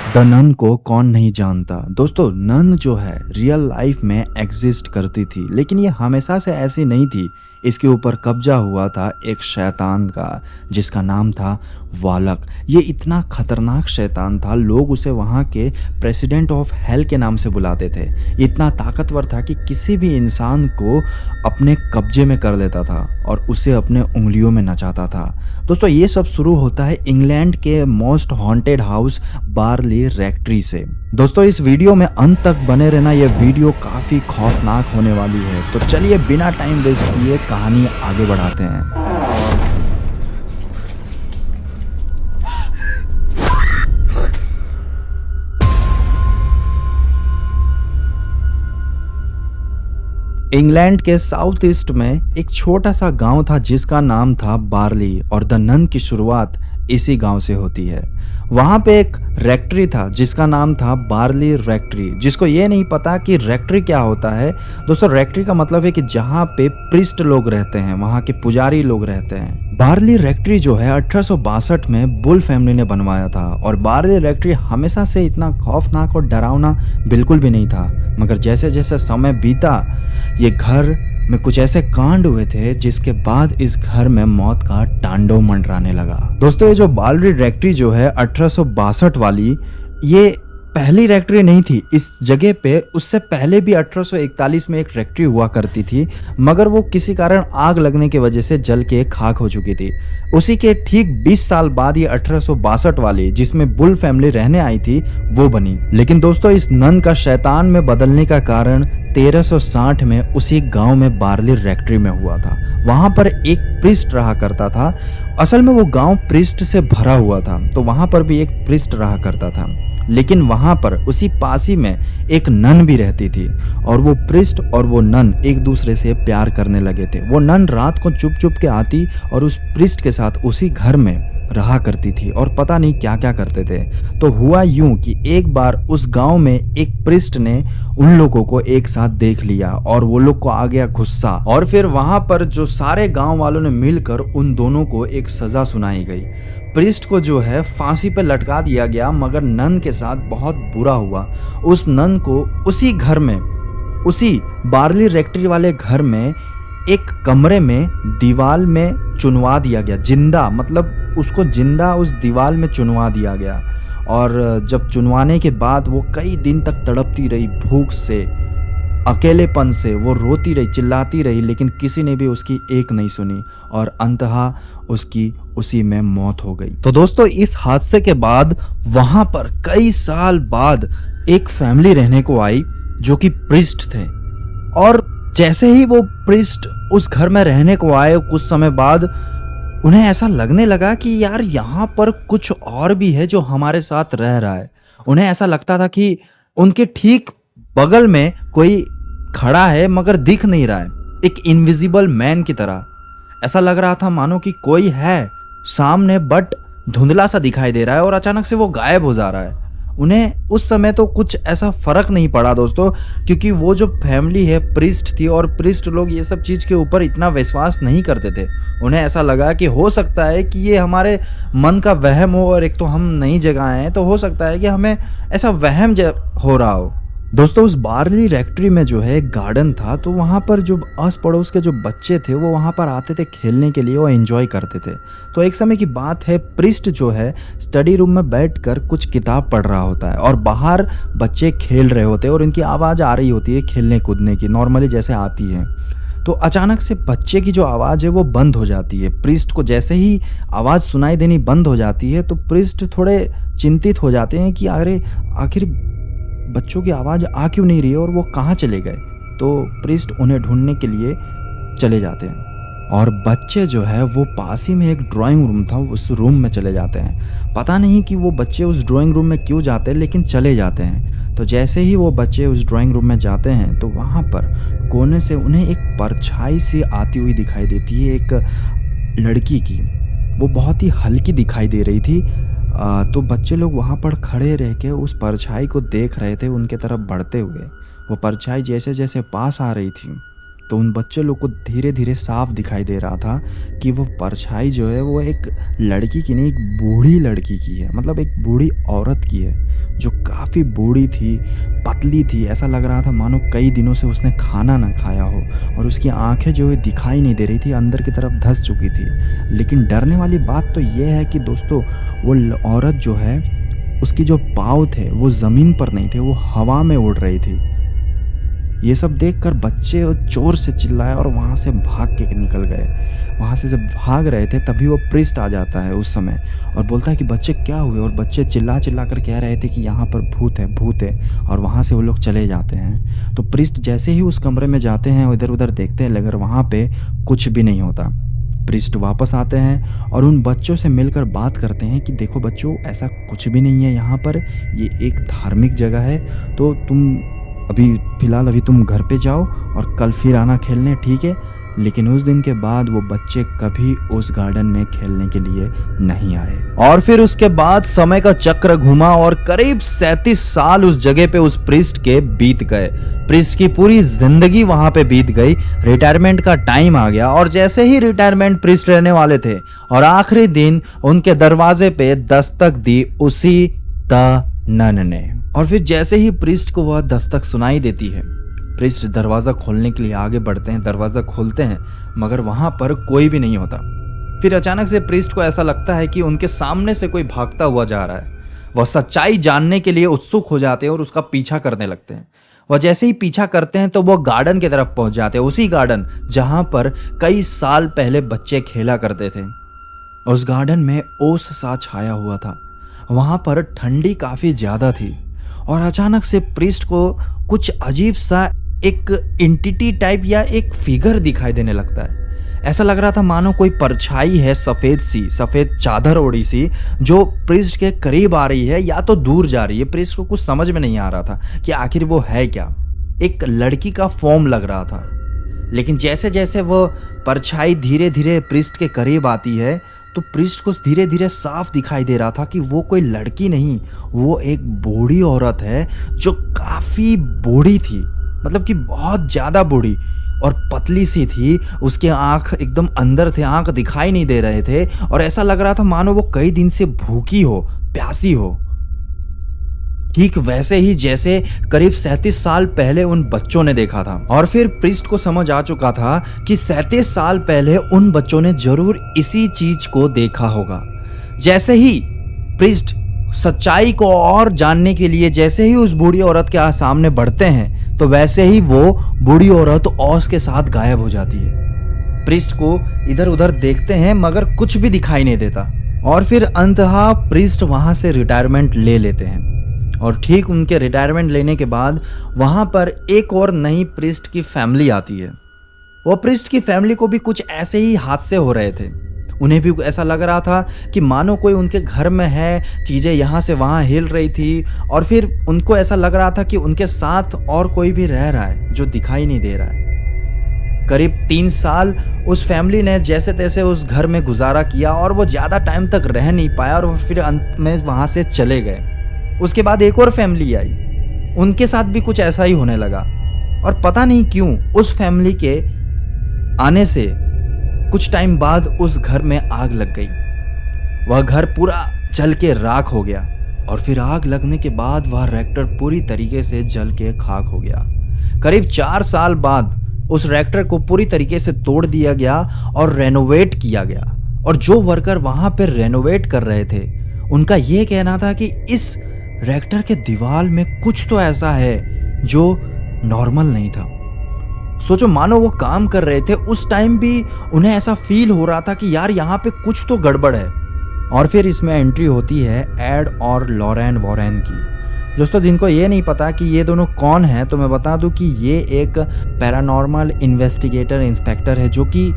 The none को कौन नहीं जानता। दोस्तों, नन जो है रियल लाइफ में एग्जिस्ट करती थी, लेकिन ये हमेशा से ऐसी नहीं थी। इसके ऊपर कब्जा हुआ था एक शैतान का, जिसका नाम था वालक। ये इतना खतरनाक शैतान था, लोग उसे वहाँ के प्रेसिडेंट ऑफ हेल के नाम से बुलाते थे। इतना ताकतवर था कि किसी भी इंसान को अपने कब्जे में कर लेता था और उसे अपने उंगलियों में नचाता था। दोस्तों, ये सब शुरू होता है इंग्लैंड के मोस्ट हॉन्टेड हाउस बार्ली रेक्ट्री से। दोस्तों, इस वीडियो में अंत तक बने रहना, ये वीडियो काफ़ी खौफनाक होने वाली है। तो चलिए बिना टाइम वेस्ट किए कहानी आगे बढ़ाते हैं। इंग्लैंड के साउथ ईस्ट में एक छोटा सा गांव था जिसका नाम था बार्ली, और द नन की शुरुआत इसी गांव से होती है। वहां पे एक रेक्ट्री था जिसका नाम था बार्ली रेक्ट्री। जिसको ये नहीं पता कि रेक्ट्री क्या होता है, दोस्तों रेक्ट्री का मतलब है कि जहाँ पे प्रिस्ट लोग रहते हैं, वहाँ के पुजारी लोग रहते हैं। बार्ली रेक्ट्री जो है 1862 में बुल फैमिली ने बनवाया था, और बार्ली रेक्ट्री हमेशा से इतना खौफनाक और डरावना बिल्कुल भी नहीं था। मगर जैसे जैसे समय बीता, ये घर में कुछ ऐसे कांड हुए थे जिसके बाद इस घर में मौत का तांडव मंडराने लगा। दोस्तों, ये जो बार्ली रेक्ट्री जो है 1862 वाली, ये पहली रेक्ट्री नहीं थी। इस जगह पे उससे पहले भी 1841 में एक रेक्ट्री हुआ करती थी, मगर वो किसी कारण आग लगने की वजह से जल के खाक हो चुकी थी। उसी के ठीक 20 साल बाद ये 1862 वाली, जिसमें बुल फैमिली रहने आई थी, वो बनी। लेकिन दोस्तों, इस नन का शैतान में बदलने का कारण 1360 में उसी गांव में बार्ली रेक्ट्री में हुआ था। वहां पर एक प्रिस्ट रहा करता था। असल में वो गांव प्रिस्ट से भरा हुआ था, तो वहां पर भी एक प्रिस्ट रहा करता था। लेकिन वहां पर उसी पासी में एक नन भी रहती थी, और वो प्रिस्ट और वो नन एक दूसरे से प्यार करने लगे थे। वो नन रात को चुप चुप के आती और उस प्रिस्ट के साथ उसी घर में रहा करती थी, और पता नहीं क्या क्या करते थे। तो हुआ यूं कि एक बार उस गांव में एक प्रिस्ट ने उन लोगों को एक साथ देख लिया, और वो लोग को आ गया गुस्सा, और फिर वहां पर जो सारे गांव वालों ने मिलकर उन दोनों को एक सजा सुनाई गई। प्रिस्ट को जो है फांसी पे लटका दिया गया, मगर नन के साथ बहुत बुरा हुआ। उस नन को उसी घर में, उसी बार्ली रेक्ट्री वाले घर में एक कमरे में दीवार में चुनवा दिया गया, जिंदा, मतलब उसको जिंदा उस दीवार में चुनवा दिया गया। और जब चुनवाने के बाद वो कई दिन तक तड़पती रही, भूख से, अकेलेपन से, वो रोती रही, चिल्लाती रही, लेकिन किसी ने भी उसकी एक नहीं सुनी, और अंततः उसकी उसी में मौत हो गई। तो दोस्तों, इस हादसे के बाद वहां पर कई साल बाद एक फैमिली रहने को आई जो कि प्रिस्ट थे। और जैसे ही वो प्रिस्ट उस घर में रहने को आए, कुछ समय बाद उन्हें ऐसा लगने लगा कि यार यहाँ पर कुछ और भी है जो हमारे साथ रह रहा है। उन्हें ऐसा लगता था कि उनके ठीक बगल में कोई खड़ा है मगर दिख नहीं रहा है, एक इनविजिबल मैन की तरह। ऐसा लग रहा था मानो कि कोई है सामने, बट धुंधला सा दिखाई दे रहा है, और अचानक से वो गायब हो जा रहा है। उन्हें उस समय तो कुछ ऐसा फर्क नहीं पड़ा दोस्तों, क्योंकि वो जो फैमिली है प्रिस्ट थी, और प्रिस्ट लोग ये सब चीज़ के ऊपर इतना विश्वास नहीं करते थे। उन्हें ऐसा लगा कि हो सकता है कि ये हमारे मन का वहम हो, और एक तो हम नई जगह आए हैं, तो हो सकता है कि हमें ऐसा वहम हो रहा हो। दोस्तों, उस बार्ली रेक्ट्री में जो है एक गार्डन था, तो वहाँ पर जो आस पड़ोस के जो बच्चे थे वो वहाँ पर आते थे खेलने के लिए, वो एंजॉय करते थे। तो एक समय की बात है, प्रिस्ट जो है स्टडी रूम में बैठकर कुछ किताब पढ़ रहा होता है, और बाहर बच्चे खेल रहे होते हैं, और इनकी आवाज़ आ रही होती है खेलने कूदने की, नॉर्मली जैसे आती है। तो अचानक से बच्चे की जो आवाज़ है वो बंद हो जाती है। प्रिस्ट को जैसे ही आवाज़ सुनाई देनी बंद हो जाती है, तो प्रिस्ट थोड़े चिंतित हो जाते हैं कि अरे आखिर बच्चों की आवाज़ आ क्यों नहीं रही है, और वो कहाँ चले गए। तो प्रिस्ट उन्हें ढूंढने के लिए चले जाते हैं, और बच्चे जो है वो पास ही में एक ड्राइंग रूम था, उस रूम में चले जाते हैं। पता नहीं कि वो बच्चे उस ड्राइंग रूम में क्यों जाते हैं, लेकिन चले जाते हैं। तो जैसे ही वो बच्चे उस ड्राइंग रूम में जाते हैं, तो वहाँ पर कोने से उन्हें एक परछाई सी आती हुई दिखाई देती है, एक लड़की की। वो बहुत ही हल्की दिखाई दे रही थी। तो बच्चे लोग वहाँ पर खड़े रह के उस परछाई को देख रहे थे, उनके तरफ बढ़ते हुए। वो परछाई जैसे जैसे पास आ रही थी, तो उन बच्चे लोग को धीरे धीरे साफ दिखाई दे रहा था कि वो परछाई जो है वो एक लड़की की नहीं, एक बूढ़ी लड़की की है। मतलब एक बूढ़ी औरत की है जो काफ़ी बूढ़ी थी, पतली थी। ऐसा लग रहा था मानो कई दिनों से उसने खाना ना खाया हो, और उसकी आंखें जो है दिखाई नहीं दे रही थी, अंदर की तरफ धंस चुकी थी। लेकिन डरने वाली बात तो ये है कि दोस्तों, वो औरत जो है, उसकी जो पाँव थे वो ज़मीन पर नहीं थे, वो हवा में उड़ रही थी। ये सब देखकर बच्चे जोर से चिल्लाए और वहाँ से भाग के निकल गए। वहाँ से जब भाग रहे थे तभी वो प्रिस्ट आ जाता है उस समय और बोलता है कि बच्चे क्या हुए, और बच्चे चिल्ला चिल्ला कर कह रहे थे कि यहाँ पर भूत है, भूत है, और वहाँ से वो लोग चले जाते हैं। तो प्रिस्ट जैसे ही उस कमरे में जाते हैं, इधर उधर देखते हैं, लेकिन वहाँ पे कुछ भी नहीं होता। प्रिस्ट वापस आते हैं और उन बच्चों से मिलकर बात करते हैं कि देखो बच्चों, ऐसा कुछ भी नहीं है यहाँ पर, ये एक धार्मिक जगह है, तो तुम अभी तुम घर पे जाओ और कल फिर आना खेलने, ठीक है। लेकिन उस दिन के बाद वो बच्चे कभी उस गार्डन में खेलने के लिए नहीं आए। और फिर उसके बाद समय का चक्र घुमा और करीब 37 साल उस जगह पे उस प्रिस्ट के बीत गए। प्रिस्ट की पूरी जिंदगी वहां पे बीत गई। रिटायरमेंट का टाइम आ गया और जैसे ही रिटायरमेंट प्रिस्ट रहने वाले थे और आखिरी दिन उनके दरवाजे पे दस्तक दी उसी द नन ने। और फिर जैसे ही प्रिस्ट को वह दस्तक सुनाई देती है, प्रिस्ट दरवाज़ा खोलने के लिए आगे बढ़ते हैं, दरवाज़ा खोलते हैं, मगर वहाँ पर कोई भी नहीं होता। फिर अचानक से प्रिस्ट को ऐसा लगता है कि उनके सामने से कोई भागता हुआ जा रहा है। वह सच्चाई जानने के लिए उत्सुक हो जाते हैं और उसका पीछा करने लगते हैं। वह जैसे ही पीछा करते हैं तो वो गार्डन की तरफ पहुँच जाते हैं, उसी गार्डन जहाँ पर कई साल पहले बच्चे खेला करते थे। उस गार्डन में ओस सा छाया हुआ था, वहाँ पर ठंडी काफ़ी ज़्यादा थी और अचानक से प्रिस्ट को कुछ अजीब सा एक एंटिटी टाइप या एक फिगर दिखाई देने लगता है। ऐसा लग रहा था मानो कोई परछाई है, सफ़ेद चादर ओढ़ी सी, जो प्रिस्ट के करीब आ रही है या तो दूर जा रही है। प्रिस्ट को कुछ समझ में नहीं आ रहा था कि आखिर वो है क्या। एक लड़की का फॉर्म लग रहा था, लेकिन जैसे जैसे वो परछाई धीरे धीरे प्रिस्ट के करीब आती है तो प्रिस्ट को धीरे धीरे साफ दिखाई दे रहा था कि वो कोई लड़की नहीं, वो एक बूढ़ी औरत है जो काफ़ी बूढ़ी थी, मतलब कि बहुत ज़्यादा बूढ़ी और पतली सी थी। उसके आँख एकदम अंदर थे, आँख दिखाई नहीं दे रहे थे और ऐसा लग रहा था मानो वो कई दिन से भूखी हो, प्यासी हो। ठीक वैसे ही जैसे करीब 37 साल पहले उन बच्चों ने देखा था। और फिर प्रिस्ट को समझ आ चुका था कि 37 साल पहले उन बच्चों ने जरूर इसी चीज को देखा होगा। जैसे ही प्रिस्ट सच्चाई को और जानने के लिए जैसे ही उस बूढ़ी औरत के सामने बढ़ते हैं तो वैसे ही वो बूढ़ी औरत ओस के साथ गायब हो जाती है। प्रिस्ट को इधर उधर देखते हैं मगर कुछ भी दिखाई नहीं देता। और फिर अंततः प्रिस्ट वहां से रिटायरमेंट ले लेते हैं और ठीक उनके रिटायरमेंट लेने के बाद वहाँ पर एक और नई प्रिस्ट की फैमिली आती है। वो प्रिस्ट की फैमिली को भी कुछ ऐसे ही हादसे हो रहे थे। उन्हें भी ऐसा लग रहा था कि मानो कोई उनके घर में है, चीज़ें यहाँ से वहाँ हिल रही थी और फिर उनको ऐसा लग रहा था कि उनके साथ और कोई भी रह रहा है जो दिखाई नहीं दे रहा है। करीब 3 साल उस फैमिली ने जैसे तैसे उस घर में गुजारा किया और वो ज़्यादा टाइम तक रह नहीं पाया और फिर अंत में वहाँ से चले गए। उसके बाद एक और फैमिली आई, उनके साथ भी कुछ ऐसा ही होने लगा और पता नहीं क्यों उस फैमिली के आने से कुछ टाइम बाद उस घर में आग लग गई। वह घर पूरा जल के राख हो गया और फिर आग लगने के बाद वह रिएक्टर पूरी तरीके से जल के खाक हो गया। करीब 4 साल बाद उस रिएक्टर को पूरी तरीके से तोड़ दिया गया और रेनोवेट किया गया। और जो वर्कर वहां पर रेनोवेट कर रहे थे उनका यह कहना था कि इस रिएक्टर के दीवार में कुछ तो ऐसा है जो नॉर्मल नहीं था। सोचो, मानो वो काम कर रहे थे उस टाइम भी उन्हें ऐसा फील हो रहा था कि यार यहाँ पे कुछ तो गड़बड़ है। और फिर इसमें एंट्री होती है एड और लॉरेन वॉरेन की। दोस्तों, जिनको ये नहीं पता कि ये दोनों कौन हैं, तो मैं बता दूं कि ये एक पैरानॉर्मल इन्वेस्टिगेटर इंस्पेक्टर है जो कि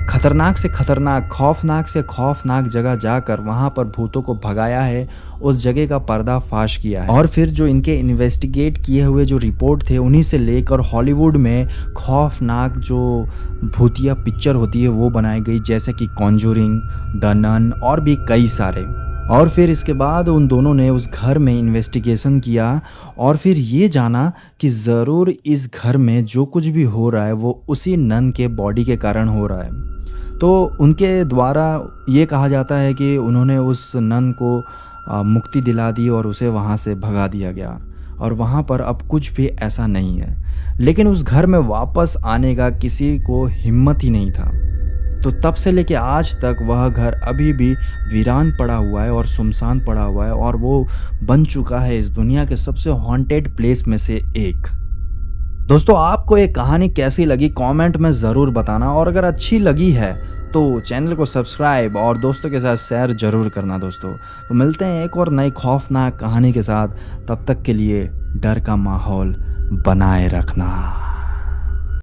खतरनाक से खतरनाक, खौफनाक से खौफनाक जगह जाकर वहाँ पर भूतों को भगाया है, उस जगह का पर्दाफाश किया है। और फिर जो इनके इन्वेस्टिगेट किए हुए जो रिपोर्ट थे उन्हीं से लेकर हॉलीवुड में खौफनाक जो भूतिया पिक्चर होती है वो बनाई गई, जैसे कि कॉन्जूरिंग, द नन और भी कई सारे। और फिर इसके बाद उन दोनों ने उस घर में इन्वेस्टिगेशन किया और फिर ये जाना कि ज़रूर इस घर में जो कुछ भी हो रहा है वो उसी नन के बॉडी के कारण हो रहा है। तो उनके द्वारा ये कहा जाता है कि उन्होंने उस नन को मुक्ति दिला दी और उसे वहाँ से भगा दिया गया और वहाँ पर अब कुछ भी ऐसा नहीं है। लेकिन उस घर में वापस आने का किसी को हिम्मत ही नहीं था। तो तब से लेके आज तक वह घर अभी भी वीरान पड़ा हुआ है और सुनसान पड़ा हुआ है और वो बन चुका है इस दुनिया के सबसे हॉन्टेड प्लेस में से एक। दोस्तों, आपको ये कहानी कैसी लगी कमेंट में ज़रूर बताना और अगर अच्छी लगी है तो चैनल को सब्सक्राइब और दोस्तों के साथ शेयर ज़रूर करना। दोस्तों, तो मिलते हैं एक और नई खौफनाक कहानी के साथ। तब तक के लिए डर का माहौल बनाए रखना।